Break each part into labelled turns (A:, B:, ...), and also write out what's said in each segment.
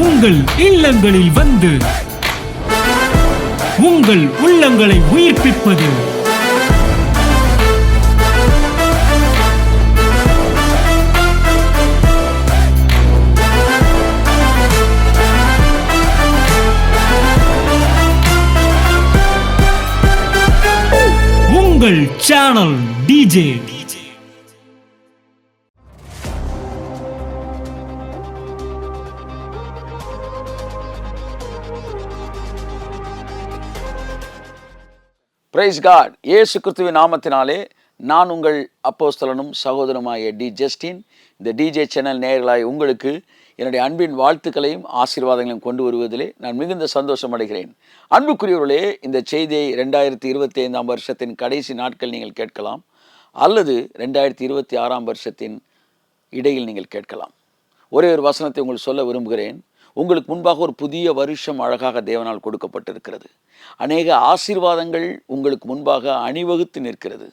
A: உங்கள் இல்லங்களில் வந்து உங்கள் உள்ளங்களை உயிர்ப்பிப்பது உங்கள் சேனல் டிஜே.
B: Price God. இயேசு கிறிஸ்துவின் நாமத்தினாலே நான் உங்கள் அப்போஸ்தலனும் சகோதரனுமாகிய டி ஜஸ்டின். இந்த டிஜே சேனல் நேயர்களாய் உங்களுக்கு என்னுடைய அன்பின் வாழ்த்துக்களையும் ஆசீர்வாதங்களையும் கொண்டு வருவதிலே நான் மிகுந்த சந்தோஷம் அடைகிறேன். அன்புக்குரியவர்களே, இந்த செய்தியை 2025 வருஷத்தின் கடைசி நாட்கள் நீங்கள் கேட்கலாம், அல்லது 2026 வருஷத்தின் இடையில் நீங்கள் கேட்கலாம். ஒரே ஒரு வசனத்தை உங்களுக்கு சொல்ல விரும்புகிறேன். உங்களுக்கு முன்பாக ஒரு புதிய வருஷம் அழகாக தேவனால் கொடுக்கப்பட்டிருக்கிறது. அநேக ஆசீர்வாதங்கள் உங்களுக்கு முன்பாக அணிவகுத்து நிற்கிறது.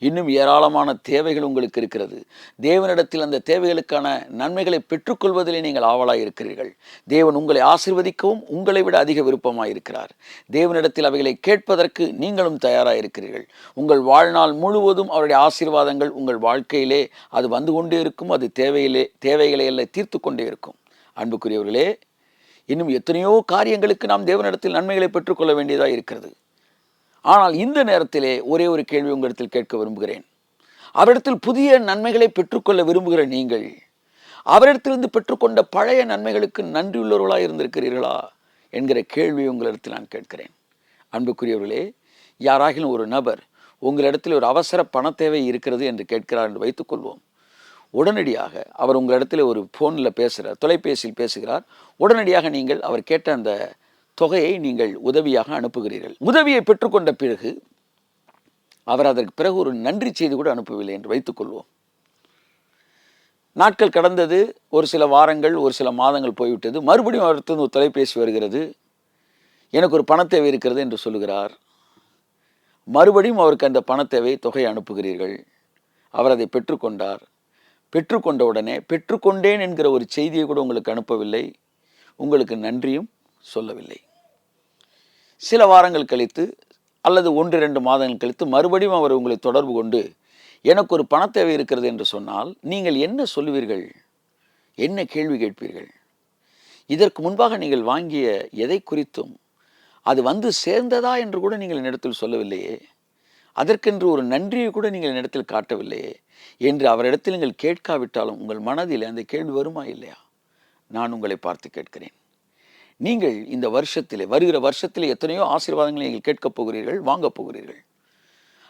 B: இன்னும் ஏராளமான தேவைகள் உங்களுக்கு இருக்கிறது. தேவனிடத்தில் அந்த தேவைகளுக்கான நன்மைகளை பெற்றுக்கொள்வதிலே நீங்கள் ஆவலாக இருக்கிறீர்கள். தேவன் உங்களை ஆசீர்வதிக்கவும் உங்களை விட அதிக விருப்பமாக இருக்கிறார். தேவனிடத்தில் அவைகளை கேட்பதற்கு நீங்களும் தயாராக இருக்கிறீர்கள். உங்கள் வாழ்நாள் முழுவதும் அவருடைய ஆசீர்வாதங்கள் உங்கள் வாழ்க்கையிலே அது வந்து கொண்டே இருக்கும். அது தேவைகளை எல்லாம் தீர்த்து கொண்டே இருக்கும். அன்புக்குரியவர்களே, இன்னும் எத்தனையோ காரியங்களுக்கு நாம் தேவனிடத்தில் நன்மைகளை பெற்றுக்கொள்ள வேண்டியதாக இருக்கிறது. ஆனால் இந்த நேரத்திலே ஒரே ஒரு கேள்வி உங்களிடத்தில் கேட்க விரும்புகிறேன். அவரிடத்தில் புதிய நன்மைகளை பெற்றுக்கொள்ள விரும்புகிற நீங்கள் அவரிடத்திலிருந்து பெற்றுக்கொண்ட பழைய நன்மைகளுக்கு நன்றியுள்ளவர்களாக இருந்திருக்கிறீர்களா என்கிற கேள்வி உங்களிடத்தில் நான் கேட்கிறேன். அன்புக்குரியவர்களே, யாராகிலும் ஒரு நபர் உங்களிடத்தில் ஒரு அவசர பண தேவை இருக்கிறது என்று கேட்கிறார் என்று வைத்துக்கொள்வோம். உடனடியாக அவர் உங்களிடத்தில் ஒரு ஃபோனில் பேசுகிறார், தொலைபேசியில் பேசுகிறார். உடனடியாக நீங்கள் அவர் கேட்ட அந்த தொகையை நீங்கள் உதவியாக அனுப்புகிறீர்கள். உதவியை பெற்றுக்கொண்ட பிறகு அவர் அதற்கு பிறகு ஒரு நன்றி செய்தி கூட அனுப்பவில்லை என்று வைத்துக்கொள்வோம். நாட்கள் கடந்தது, ஒரு சில வாரங்கள், ஒரு சில மாதங்கள் போய்விட்டது. மறுபடியும் அவருக்கு ஒரு தொலைபேசி வருகிறது, எனக்கு ஒரு பணத்தேவை இருக்கிறது என்று சொல்லுகிறார். மறுபடியும் அவருக்கு அந்த பணத்தேவை தொகையை அனுப்புகிறீர்கள். அவர் அதை பெற்றுக்கொண்டார். பெற்றுக்கொண்ட உடனே பெற்றுக்கொண்டேன் என்கிற ஒரு செய்தியை கூட உங்களுக்கு அனுப்பவில்லை, உங்களுக்கு நன்றியும் சொல்லவில்லை. சில வாரங்கள் கழித்து அல்லது 1-2 மாதங்கள் கழித்து மறுபடியும் அவர் உங்களை தொடர்பு கொண்டு எனக்கு ஒரு பணத்தேவை இருக்கிறது என்று சொன்னால் நீங்கள் என்ன சொல்லுவீர்கள்? என்ன கேள்வி கேட்பீர்கள்? இதற்கு முன்பாக நீங்கள் வாங்கிய எதை குறித்தும் அது வந்து சேர்ந்ததா என்று கூட நீங்கள் என்னிடத்தில் சொல்லவில்லையே, அதற்கென்று ஒரு நன்றியை கூட நீங்கள் என்னிடத்தில் காட்டவில்லையே என்று அவரிடத்தில் நீங்கள் கேட்காவிட்டாலும் உங்கள் மனதில் அந்த கேள்வி வருமா இல்லையா? நான் உங்களை பார்த்து கேட்கிறேன். நீங்கள் இந்த வருஷத்திலே, வருகிற வருஷத்திலே எத்தனையோ ஆசீர்வாதங்களை நீங்கள் கேட்கப் போகிறீர்கள், வாங்கப் போகிறீர்கள்.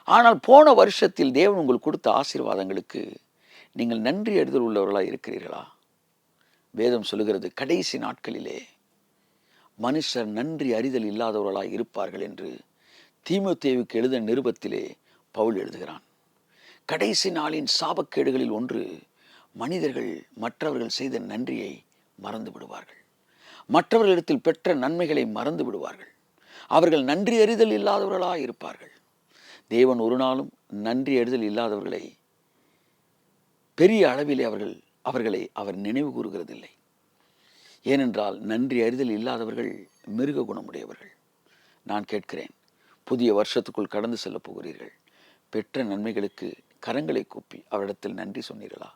B: ஆனால் போன வருஷத்தில் தேவன் உங்களுக்கு கொடுத்த ஆசீர்வாதங்களுக்கு நீங்கள் நன்றி அறிதல் உள்ளவர்களாக இருக்கிறீர்களா? வேதம் சொல்லுகிறது, கடைசி நாட்களிலே மனுஷர் நன்றி அறிதல் இல்லாதவர்களாக இருப்பார்கள் என்று தீமோத்தேயுவுக்கு எழுத நிருபத்திலே பவுல் எழுதுகிறான். கடைசி நாளின் சாபக்கேடுகளில் ஒன்று, மனிதர்கள் மற்றவர்கள் செய்த நன்றியை மறந்து விடுவார்கள். மற்றவர்களிடத்தில் பெற்ற நன்மைகளை மறந்து விடுவார்கள். அவர்கள் நன்றி அறிதல் இல்லாதவர்களாக இருப்பார்கள். தேவன் ஒரு நாளும் நன்றி அறிதல் இல்லாதவர்களை பெரிய அளவிலே அவர்களை அவர் நினைவு கூறுகிறதில்லை. ஏனென்றால் நன்றி அறிதல் இல்லாதவர்கள் மிருக குணமுடையவர்கள். நான் கேட்கிறேன், புதிய வருஷத்துக்குள் கடந்து செல்ல போகிறீர்கள். பெற்ற நன்மைகளுக்கு கரங்களை கூப்பி அவரிடத்தில் நன்றி சொன்னீர்களா?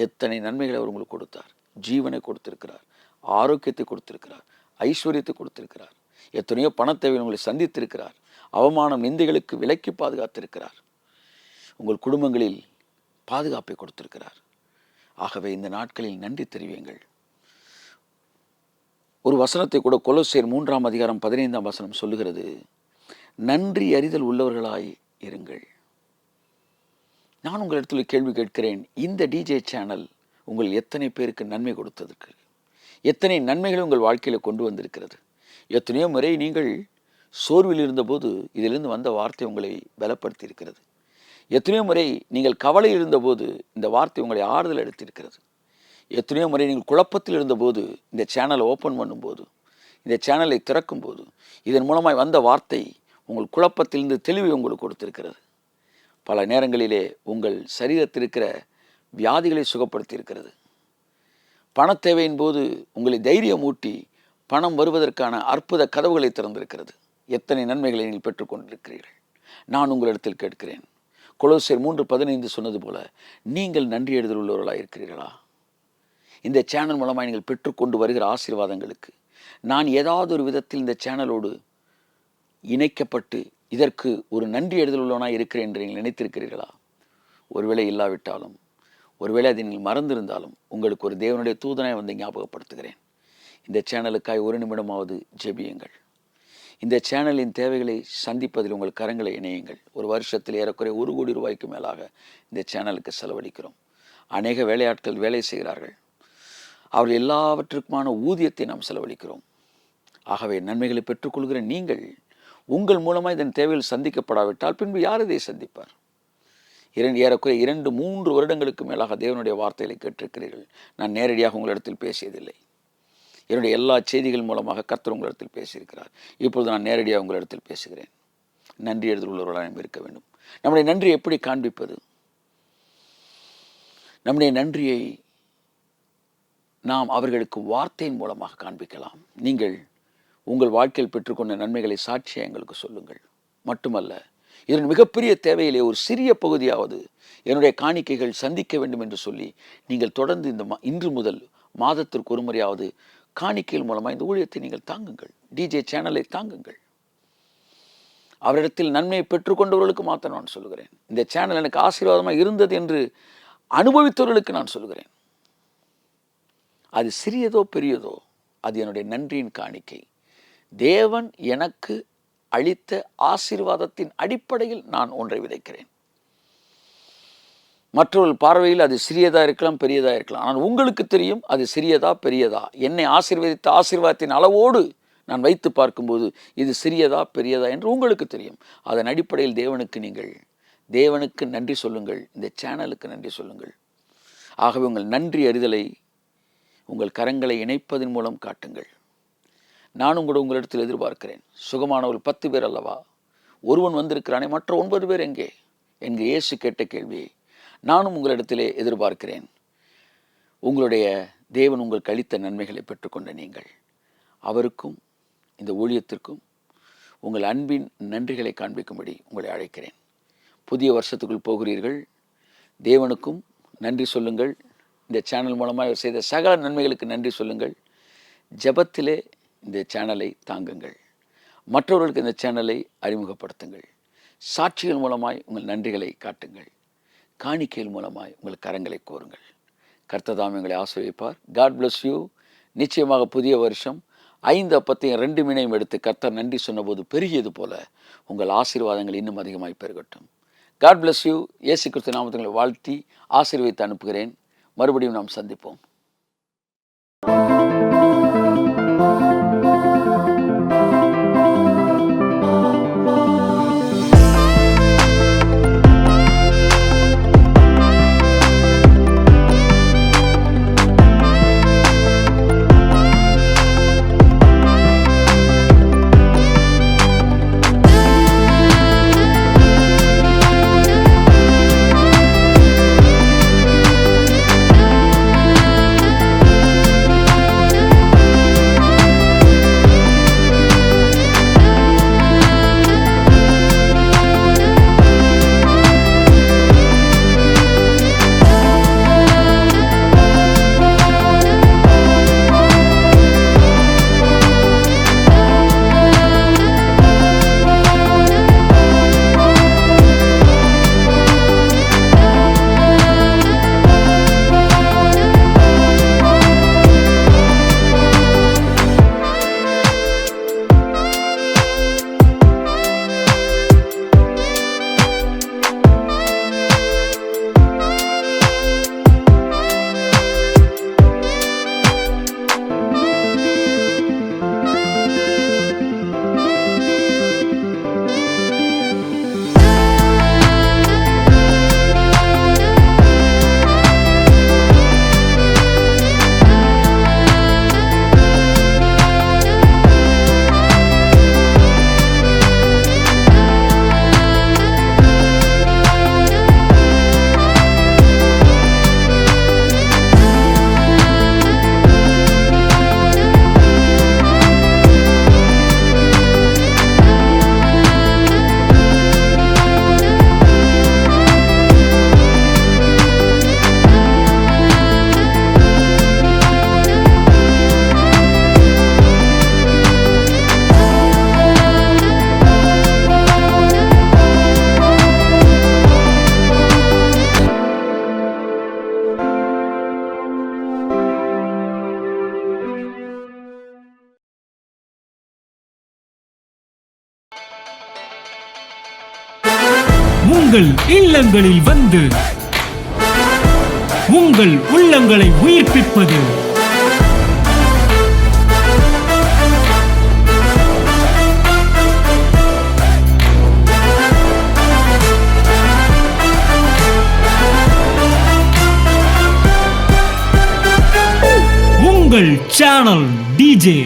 B: எத்தனை நன்மைகளை அவர் உங்களுக்கு கொடுத்தார். ஜீவனை கொடுத்திருக்கிறார், ஆரோக்கியத்தை கொடுத்திருக்கிறார், ஐஸ்வர்யத்தை கொடுத்திருக்கிறார். எத்தனையோ பணத்தேவை உங்களை சந்தித்திருக்கிறார். அவமானம் நிந்தைகளுக்கு விலக்கி பாதுகாத்திருக்கிறார். உங்கள் குடும்பங்களில் பாதுகாப்பை கொடுத்திருக்கிறார். ஆகவே இந்த நாட்களில் நன்றி தெரிவியுங்கள். ஒரு வசனத்தை கூட கொலோசியர் 3:15 சொல்லுகிறது, நன்றி அறிதல் உள்ளவர்களாய் இருங்கள். நான் உங்களிடத்தில் கேள்வி கேட்கிறேன், இந்த டிஜே சேனல் உங்கள் எத்தனை பேருக்கு நன்மை கொடுத்ததற்கு, எத்தனை நன்மைகளை உங்கள் வாழ்க்கையில் கொண்டு வந்திருக்கிறது? எத்தனையோ முறை நீங்கள் சோர்வில் இருந்தபோது இதிலிருந்து வந்த வார்த்தை உங்களை பலப்படுத்தி இருக்கிறது. எத்தனையோ முறை நீங்கள் கவலையில் இருந்தபோது இந்த வார்த்தை உங்களை ஆறுதல் எடுத்திருக்கிறது. எத்தனையோ முறை நீங்கள் குழப்பத்தில் இருந்தபோது இந்த சேனலை ஓப்பன் பண்ணும்போது, இந்த சேனலை திறக்கும்போது இதன் மூலமாய் வந்த வார்த்தை உங்கள் குழப்பத்திலிருந்து தெளிவை உங்களுக்கு கொடுத்திருக்கிறது. பல நேரங்களிலே உங்கள் சரீரத்தில் இருக்கிற வியாதிகளை சுகப்படுத்தி இருக்கிறது. பண தேவையின் போது உங்களை தைரியமூட்டி பணம் வருவதற்கான அற்புத கதவுகளை திறந்திருக்கிறது. எத்தனை நன்மைகளை நீங்கள் பெற்றுக்கொண்டிருக்கிறீர்கள். நான் உங்களிடத்தில் கேட்கிறேன், கொலோசியர் 3:15 சொன்னது போல நீங்கள் நன்றி எழுதல் உள்ளவர்களாக இருக்கிறீர்களா? இந்த சேனல் மூலமாக நீங்கள் பெற்றுக்கொண்டு வருகிற ஆசீர்வாதங்களுக்கு நான் ஏதாவது ஒரு விதத்தில் இந்த சேனலோடு இணைக்கப்பட்டு இதற்கு ஒரு நன்றி எழுதல் உள்ளவனாக இருக்கிறேன் என்று நீங்கள் நினைத்திருக்கிறீர்களா? ஒருவேளை இல்லாவிட்டாலும், ஒருவேளை அதை நீங்கள் மறந்திருந்தாலும் உங்களுக்கு ஒரு தேவனுடைய தூதனாய் வந்து ஞாபகப்படுத்துகிறேன். இந்த சேனலுக்காய் ஒரு நிமிடமாவது ஜெபியுங்கள். இந்த சேனலின் தேவைகளை சந்திப்பதில் உங்கள் கரங்களை இணையுங்கள். ஒரு வருஷத்தில் ஏறக்குறைய 1 கோடி ரூபாய்க்கு மேலாக இந்த சேனலுக்கு செலவழிக்கிறோம். அநேக வேலையாட்கள் வேலை செய்கிறார்கள். அவர்கள் எல்லாவற்றுக்குமான ஊதியத்தை நாம் செலவழிக்கிறோம். ஆகவே நன்மைகளை பெற்றுக்கொள்கிற நீங்கள் உங்கள் மூலமாக இதன் தேவைகள் சந்திக்கப்படாவிட்டால் பின்பு யார் இதை சந்திப்பார்? ஏறக்குறைய 2-3 வருடங்களுக்கு மேலாக தேவனுடைய வார்த்தைகளை கேட்டிருக்கிறீர்கள். நான் நேரடியாக உங்களிடத்தில் பேசியதில்லை. என்னுடைய எல்லா செய்திகள் மூலமாக கர்த்தர் உங்களிடத்தில் பேசியிருக்கிறார். இப்பொழுது நான் நேரடியாக உங்களிடத்தில் பேசுகிறேன். நன்றி எழுதல் உள்ளவர்களாக இருக்க வேண்டும். நம்முடைய நன்றியை எப்படி காண்பிப்பது? நம்முடைய நன்றியை நாம் அவர்களுக்கு வார்த்தையின் மூலமாக காண்பிக்கலாம். நீங்கள் உங்கள் வாழ்க்கையில் பெற்றுக்கொண்ட நன்மைகளை சாட்சியாக எங்களுக்கு சொல்லுங்கள். மட்டுமல்ல, இதன் மிகப்பெரிய தேவையிலே ஒரு சிறிய பகுதியாவது என்னுடைய காணிக்கைகள் சந்திக்க வேண்டும் என்று சொல்லி நீங்கள் தொடர்ந்து இன்று முதல் மாதத்திற்கு ஒரு முறையாவது காணிக்கைகள் மூலமாக இந்த ஊழியத்தை நீங்கள் தாங்குங்கள். டிஜே சேனலை தாங்குங்கள். அவரிடத்தில் நன்மையை பெற்றுக்கொண்டவர்களுக்கு மாத்திரம் நான் சொல்லுகிறேன். இந்த சேனல் எனக்கு ஆசீர்வாதமாக இருந்தது என்று அனுபவித்தவர்களுக்கு நான் சொல்லுகிறேன். அது சிறியதோ பெரியதோ, அது என்னுடைய நன்றியின் காணிக்கை. தேவன் எனக்கு அளித்த ஆசீர்வாதத்தின் அடிப்படையில் நான் ஒன்றை விதைக்கிறேன். மற்றவர்கள் பார்வையில் அது சிறியதாக இருக்கலாம், பெரியதாக இருக்கலாம். ஆனால் உங்களுக்கு தெரியும் அது சிறியதா பெரியதா. என்னை ஆசீர்வதித்த ஆசீர்வாதத்தின் அளவோடு நான் வைத்து பார்க்கும்போது இது சிறியதா பெரியதா என்று உங்களுக்கு தெரியும். அதன் அடிப்படையில் தேவனுக்கு நன்றி சொல்லுங்கள். இந்த சேனலுக்கு நன்றி சொல்லுங்கள். ஆகவே உங்கள் நன்றி அறிதலை உங்கள் கரங்களை இணைப்பதன் மூலம் காட்டுங்கள். நானும் கூட உங்களிடத்தில் எதிர்பார்க்கிறேன். சுகமானவர்கள் 10 பேர் அல்லவா? ஒருவன் வந்திருக்கிறானே, மற்ற 9 பேர் எங்கே என்று இயேசு கேட்ட கேள்வியை நானும் உங்களிடத்திலே எதிர்பார்க்கிறேன். உங்களுடைய தேவன் உங்களுக்கு அளித்த நன்மைகளை பெற்றுக்கொண்ட நீங்கள் அவருக்கும் இந்த ஊழியத்திற்கும் உங்கள் அன்பின் நன்றிகளை காண்பிக்கும்படி உங்களை அழைக்கிறேன். புதிய வருஷத்துக்குள் போகிறீர்கள். தேவனுக்கும் நன்றி சொல்லுங்கள். இந்த சேனல் மூலமாக செய்த சகல நன்மைகளுக்கு நன்றி சொல்லுங்கள். ஜெபத்திலே இந்த சேனலை தாங்குங்கள். மற்றவர்களுக்கு இந்த சேனலை அறிமுகப்படுத்துங்கள். சாட்சிகள் மூலமாய் உங்கள் நன்றிகளை காட்டுங்கள். காணிக்கைகள் மூலமாய் உங்கள் கரங்களை கோருங்கள். கர்த்தர் தாமே உங்களை ஆசீர்வதிப்பார். God bless you. நிச்சயமாக புதிய வருஷம் 5 அப்பத்தையும் 2 மீனையும் எடுத்து கர்த்தர் நன்றி சொன்னபோது பெருகியது போல உங்கள் ஆசீர்வாதங்கள் இன்னும் அதிகமாய் பெருகட்டும். God bless you. இயேசு கிறிஸ்து நாமத்தில் வாழ்த்தி ஆசீர்வதித்து அனுப்புகிறேன். மறுபடியும் நாம் சந்திப்போம்.
A: உங்கள் இல்லங்களில் வந்து உங்கள் உள்ளங்களை உயிர்ப்பிப்பது உங்கள் சேனல் டிஜே.